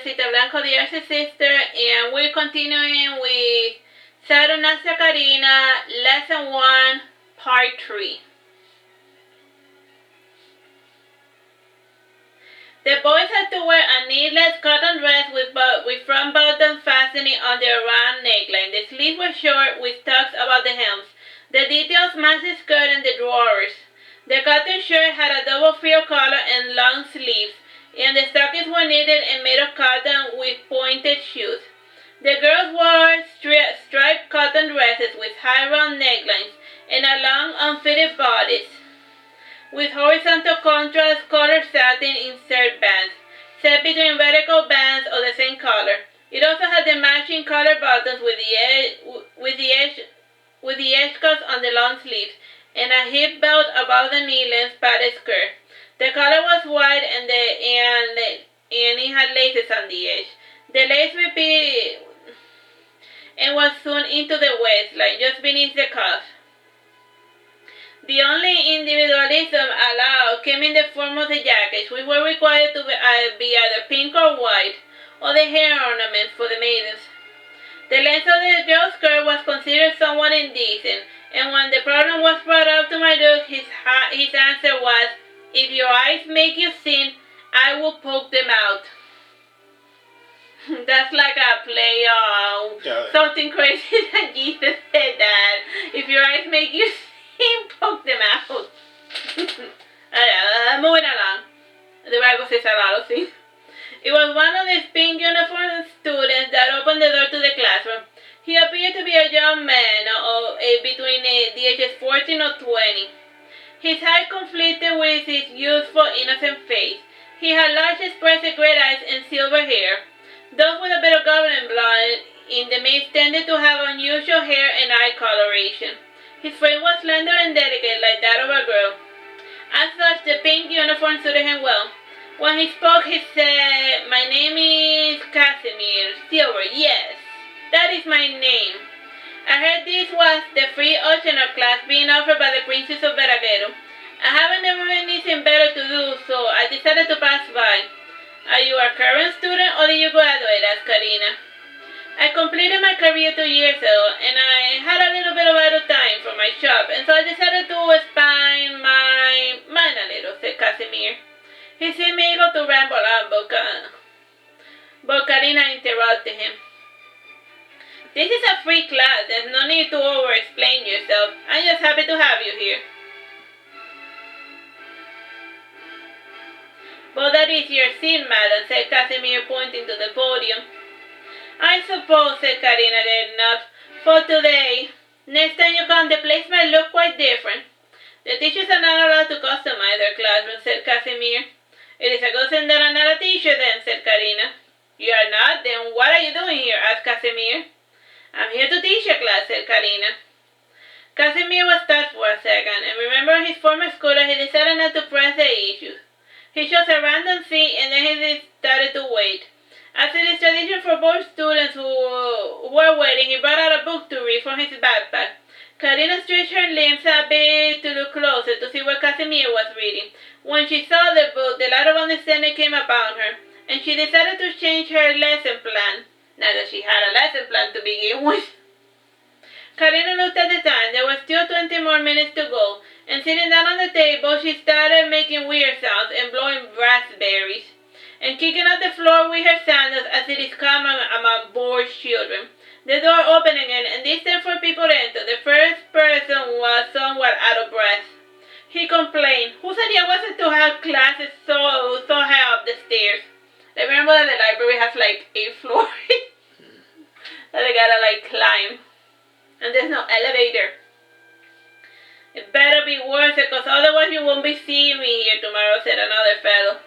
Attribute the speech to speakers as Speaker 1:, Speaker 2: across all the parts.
Speaker 1: Cita Blanco, the Artsy sister, and we're continuing with Saturanstra Karina, Lesson 1, Part 3. The boys had to wear a needless cotton dress with front buttons fastening on their round neckline. The sleeves were short with tucks about the hems. The details matched the skirt and the drawers. The cotton shirt had a double frill collar and long sleeves, and the stockings were knitted and made of cotton with pointed shoes. The girls wore striped cotton dresses with high round necklines and a long unfitted bodice, with horizontal contrast colored satin insert bands, set between vertical bands of the same color. It also had the matching color buttons with the edge cuffs on the long sleeves, and a hip belt above the knee-length padded skirt. The collar was white and it had laces on the edge. The lace repeated and was sewn into the waistline, just beneath the cuff. The only individualism allowed came in the form of the jackets, which were required to be either pink or white, or the hair ornaments for the maidens. The length of the girl's skirt was considered somewhat indecent, and when the problem was brought up to Marduke, his answer was, "If your eyes make you sin, I will poke them out." That's like a play on something crazy that Jesus said that. If your eyes make you sin, poke them out. Moving along. The Bible says a lot of things. It was one of the pink uniformed students that opened the door to the classroom. He appeared to be a young man between the ages 14 or 20. His height conflicted with his youthful, innocent face. He had large, expressive gray eyes and silver hair. Those with a bit of goblin blood in the mix tended to have unusual hair and eye coloration. His frame was slender and delicate like that of a girl. As such, the pink uniform suited him well. When he spoke, he said, "My name is Casimir Silver. Yes, that is my name. I heard this was the free optional class being offered by the Princess of Veragerung. I haven't ever anything better to do, so I decided to pass by. Are you a current student or did you graduate?" asked Karina. "I completed my career 2 years ago, and I had a little bit of idle time from my shop, and so I decided to expand my mind a little," said Casimir. He seemed able to ramble on, but Karina interrupted him. "This is a free class. There's no need to over-explain yourself. I'm just happy to have you here." "But that is your seat, madam," said Casimir, pointing to the podium. "I suppose," said Karina, getting up, "for today. Next time you come, the place might look quite different." "The teachers are not allowed to customize their classroom," said Casimir. "It is a good thing that I'm not a teacher then," said Karina. "You are not? Then what are you doing here?" asked Casimir. "I'm here to teach a class," said Karina. Casimir was stunned for a second, and remembering his former school, he decided not to press the issue. He chose a random seat, and then he started to wait. As it is tradition for both students who were waiting, he brought out a book to read from his backpack. Karina stretched her limbs a bit to look closer to see what Casimir was reading. When she saw the book, the light of understanding came upon her, and she decided to change her lesson plan. Not that she had a lesson plan to begin with. Karina looked at the time. There were still 20 more minutes to go, and sitting down on the table, she started making weird sounds and blowing raspberries, and kicking up the floor with her sandals as it is common among bored children. The door opened again, and this time 4 people entered. The first person was somewhat out of breath. He complained, "Whose idea was it to have classes so high up the stairs?" I remember that the library has like 8 floors that they gotta like climb, and there's no elevator. "It better be worth it, because otherwise you won't be seeing me here tomorrow," said another fellow.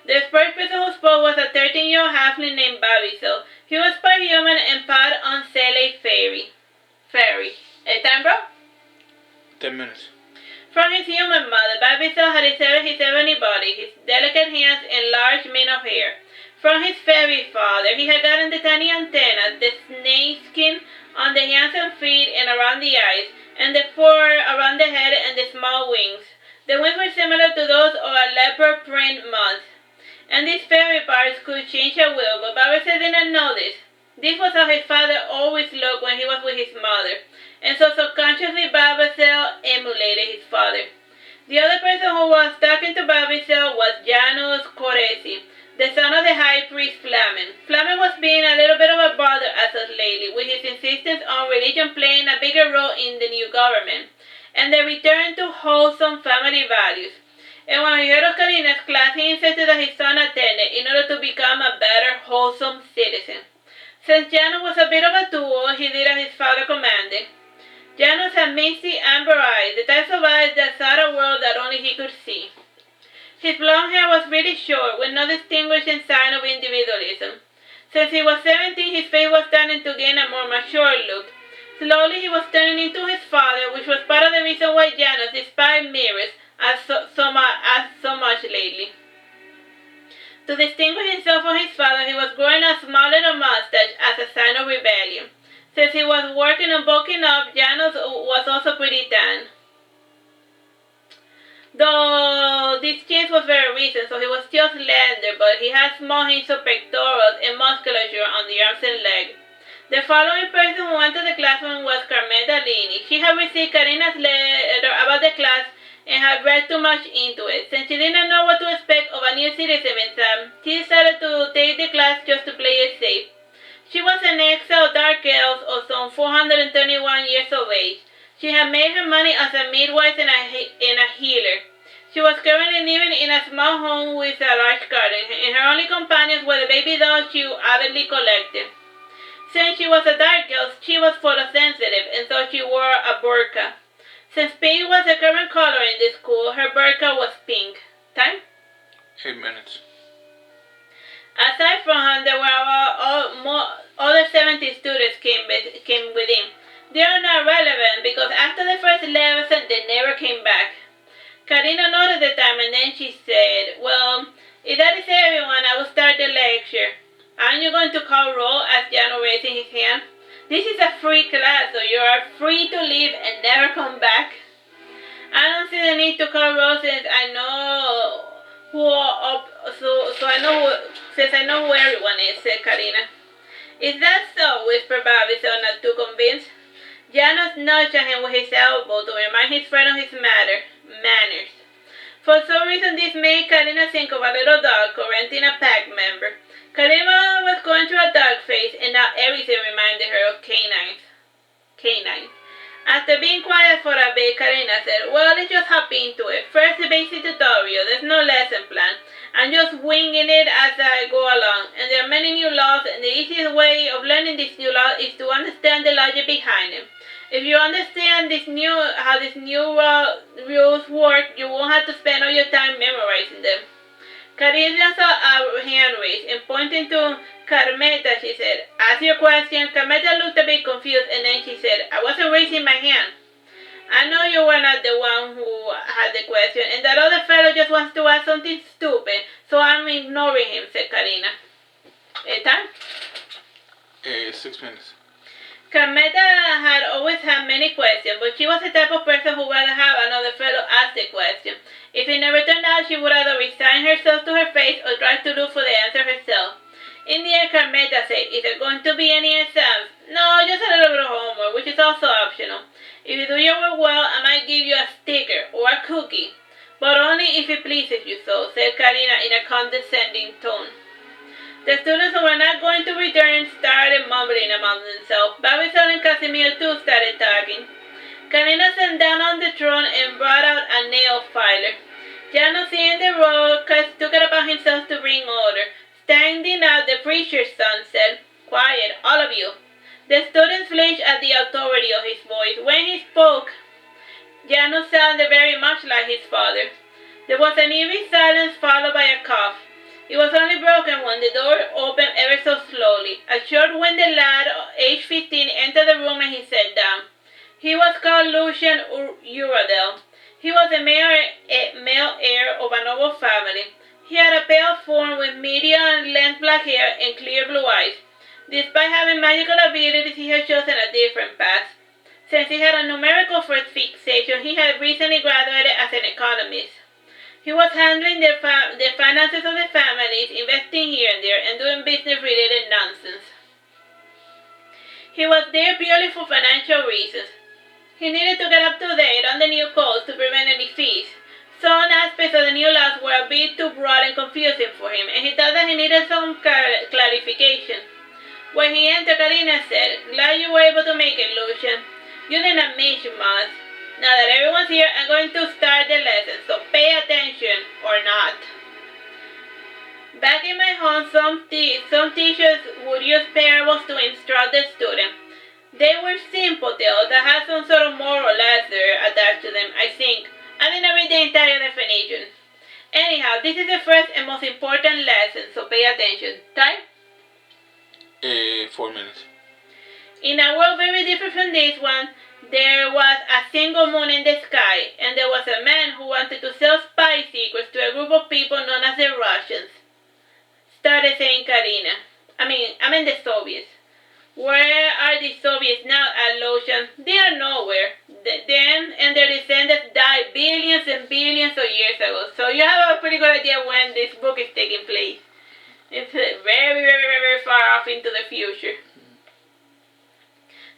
Speaker 1: The first person who spoke was a 13-year-old halfling named Babiso. He was part human and part Unsele fairy. Time, bro?
Speaker 2: 10 minutes.
Speaker 1: From his human mother, Babiso had his ebony body, his delicate hands, and large mane of hair. From his fairy father, he had gotten the tiny antennas, the snake skin on the hands and feet and around the eyes, and the fur around the head and the small wings. The wings were similar to those of a leopard print moth. and these fairy parts could change at will, but Babysel didn't know this. This was how his father always looked when he was with his mother, and so subconsciously Babysel emulated his father. The other person who was talking to Babysel was Janus Coresi, the son of the high priest Flamen. Flamen was being a little bit of a bother as of lately, with his insistence on religion playing a bigger role in the new government, and the return to wholesome family values. And when he heard of Karina's class, he insisted that his son attend it in order to become a better, wholesome citizen. Since Janus was a bit of a tool, he did as his father commanded. Janus had misty amber eyes, the types of eyes that saw a world that only he could see. His blonde hair was really short, with no distinguishing sign of individualism. Since he was 17, his face was starting to gain a more mature look. Slowly he was turning into his father, which was part of the reason why Janus despised mirrors so much lately. To distinguish himself from his father, he was growing a small little mustache as a sign of rebellion. Since he was working on bulking up, Janus was also pretty tan. Though this change was very recent, so he was still slender, but he had small hints of pectorals and musculature on the arms and legs. The following person who entered the classroom was Carmela Lini. She had received Karina's letter about the class and had read too much into it. Since she didn't know what to expect of a new citizen exam, she decided to take the class just to play it safe. She was an exiled dark elf of some 431 years of age. She had made her money as a midwife and a healer. She was currently living in a small home with a large garden, and her only companions were the baby dolls she avidly collected. Since she was a dark elf, she was photosensitive, and so she wore a burqa. Since pink was the current color in the school, her burqa was pink. Time?
Speaker 2: 8 minutes.
Speaker 1: Aside from her, there were other 70 students came within. They are not relevant because after the first lesson, they never came back. Karina noted the time and then she said, "Well, if that is everyone, I will start the lecture. Aren't you going to call roll?" asked Jano, raising his hand. "This is a free class, so you are free to leave and never come back." "I don't see the need to call roll since I know who everyone is," said Karina. "Is that so?" whispered Babysel, not too convinced. Janos nudged at him with his elbow to remind his friend of his manners. For some reason, this made Karina think of a little dog correcting a pack member. Karina was going through a dark phase, and now everything reminded her of canines. After being quiet for a bit, Karina said, "Well, let's just hop into it. First, the basic tutorial. There's no lesson plan. I'm just winging it as I go along, and there are many new laws, and the easiest way of learning these new laws is to understand the logic behind them. If you understand how these new rules work, you won't have to spend all your time memorizing them." Karina saw a hand raised, and pointing to Carmeta, she said, "Ask your question." Carmeta looked a bit confused, and then she said, "I wasn't raising my hand." "I know you were not the one who had the question, and that other fellow just wants to ask something stupid, so I'm ignoring him," said Karina. Time?
Speaker 2: 6 minutes.
Speaker 1: Carmeta had always had many questions, but she was the type of person who would rather have another fellow ask the question. If it never turned out, she would either resign herself to her fate or try to look for the answer herself. In the end, Carmeta said, "Is there going to be any exams?" "No, just a little bit of homework, which is also optional. If you do your work well, I might give you a sticker or a cookie, but only if it pleases you so," said Karina in a condescending tone. The students who were not going to return started mumbling among themselves. Babysel and Casimir too started talking. Karina sat down on the throne and brought out a nail filer. Janos, seeing the roll, took it upon himself to bring order. Standing up, the preacher's son said, "Quiet, all of you." The students flinched at the authority of his voice. When he spoke, Janos sounded very much like his father. There was an eerie silence followed by a cough. It was only broken when the door opened ever so slowly. A short-winded lad, age 15, entered the room and he sat down. He was called Lucian Uradel. He was the male heir of a noble family. He had a pale form with medium-length black hair and clear blue eyes. Despite having magical abilities, he had chosen a different path. Since he had a numerical fixation, he had recently graduated as an economist. He was handling the finances of the families, investing here and there, and doing business-related nonsense. He was there purely for financial reasons. He needed to get up to date on the new codes to prevent any fees. Some aspects of the new laws were a bit too broad and confusing for him, and he thought that he needed some clarification. When he entered, Karina said, "Glad you were able to make it, Lucian. You didn't miss much. Now that everyone's here, I'm going to start the lesson, so pay attention or not." Back in my home, some teachers would use parables to instruct the student. They were simple tales that had some sort of moral lesson attached to them, I think. I didn't read the entire definition. Anyhow, this is the first and most important lesson, so pay attention. Time?
Speaker 2: 4 minutes.
Speaker 1: In a world very different from this one, there was a single moon in the sky, and there was a man who wanted to sell spy secrets to a group of people known as the Russians. Started saying Karina. I mean the Soviets. Where are the Soviets now, Lucian? They are nowhere. Them and their descendants died billions and billions of years ago. So you have a pretty good idea when this book is taking place. It's very, very, very, very far off into the future.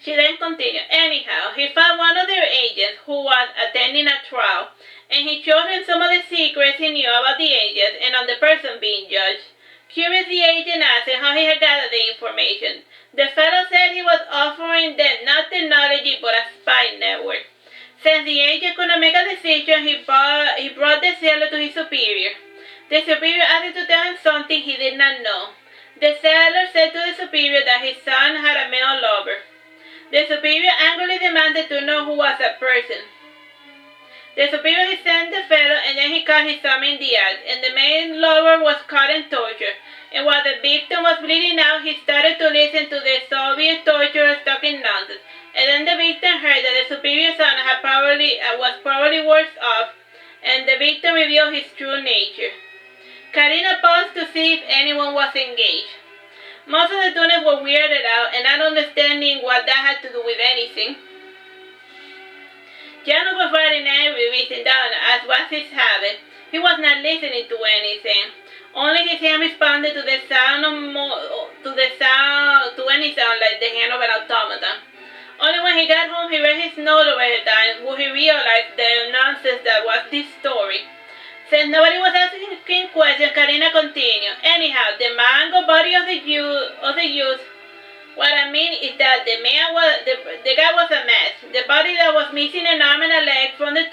Speaker 1: She then continued. Anyhow, he found one of their agents who was attending a trial, and he showed him some of the secrets he knew about the agents and on the person being judged. Curious, the agent asked him how he had gathered the information. The fellow said he was offering them not technology but a spy network. Since the agent couldn't make a decision, he brought the seller to his superior. The superior asked him to tell him something he did not know. The seller said to the superior that his son had a male lover. The superior angrily demanded to know who was that person. The superior sent the fellow, and then he caught his son in the act, and the male lover was caught and tortured. And while the victim was bleeding out, he started to listen to the Soviet torturers talking nonsense. And then the victim heard that the superior son was probably worse off, and the victim revealed his true nature. Karina paused to see if anyone was engaged. Most of the students were weirded out and not understanding what that had to do with anything. Janos was writing everything down, as was his habit. He was not listening to anything. Only his hand responded to any sound like the hand of an automaton. Only when he got home he read his note over the time would he realize the nonsense that was this story. Since nobody was asking questions, Karina continued. Anyhow, the mango body of the youth. What I mean is that the guy was a mess. The body that was missing an arm and a leg from the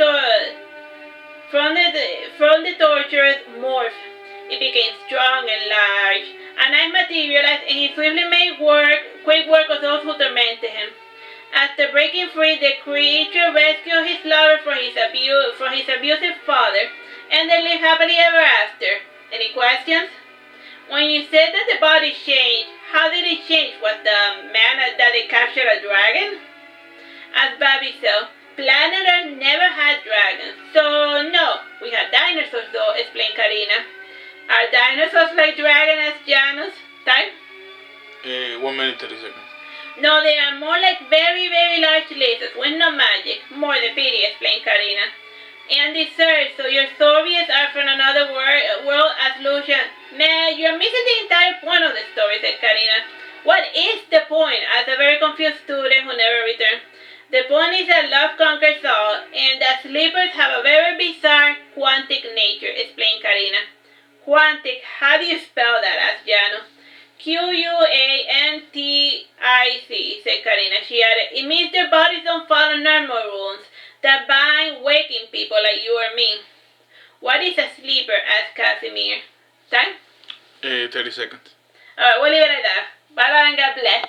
Speaker 1: torturers morphed. It became strong and large. A knife materialized, and he swiftly made quick work of those who tormented him. After breaking free, the creature rescued his lover from his abusive father, and they lived happily ever after. Any questions? When you said that the body changed, how did it change? Was the man that they captured a dragon? Asked Babysel. Planet Earth never had dragons, so no, we had dinosaurs though, explained Karina. Are dinosaurs like dragons? Asked Janos. Time?
Speaker 2: 1 minute 30 seconds.
Speaker 1: No, they are more like very, very large lizards with no magic. More the pity, explained Karina. And dessert, so your Soviets are from another world, asked Lucian. Man, you're missing the entire point of the story, said Karina. What is the point? Asked a very confused student who never returned. The point is that love conquers all, and that sleepers have a very bizarre quantic nature, explained Karina. Quantic, how do you spell that? Asked Jano. Quantic, said Karina. She added, it means their bodies don't follow normal rules that bind waking people like you or me. What is a sleeper? Asked Casimir. Time?
Speaker 2: 30 seconds.
Speaker 1: Alright, we'll leave it at that. Bye bye and God bless.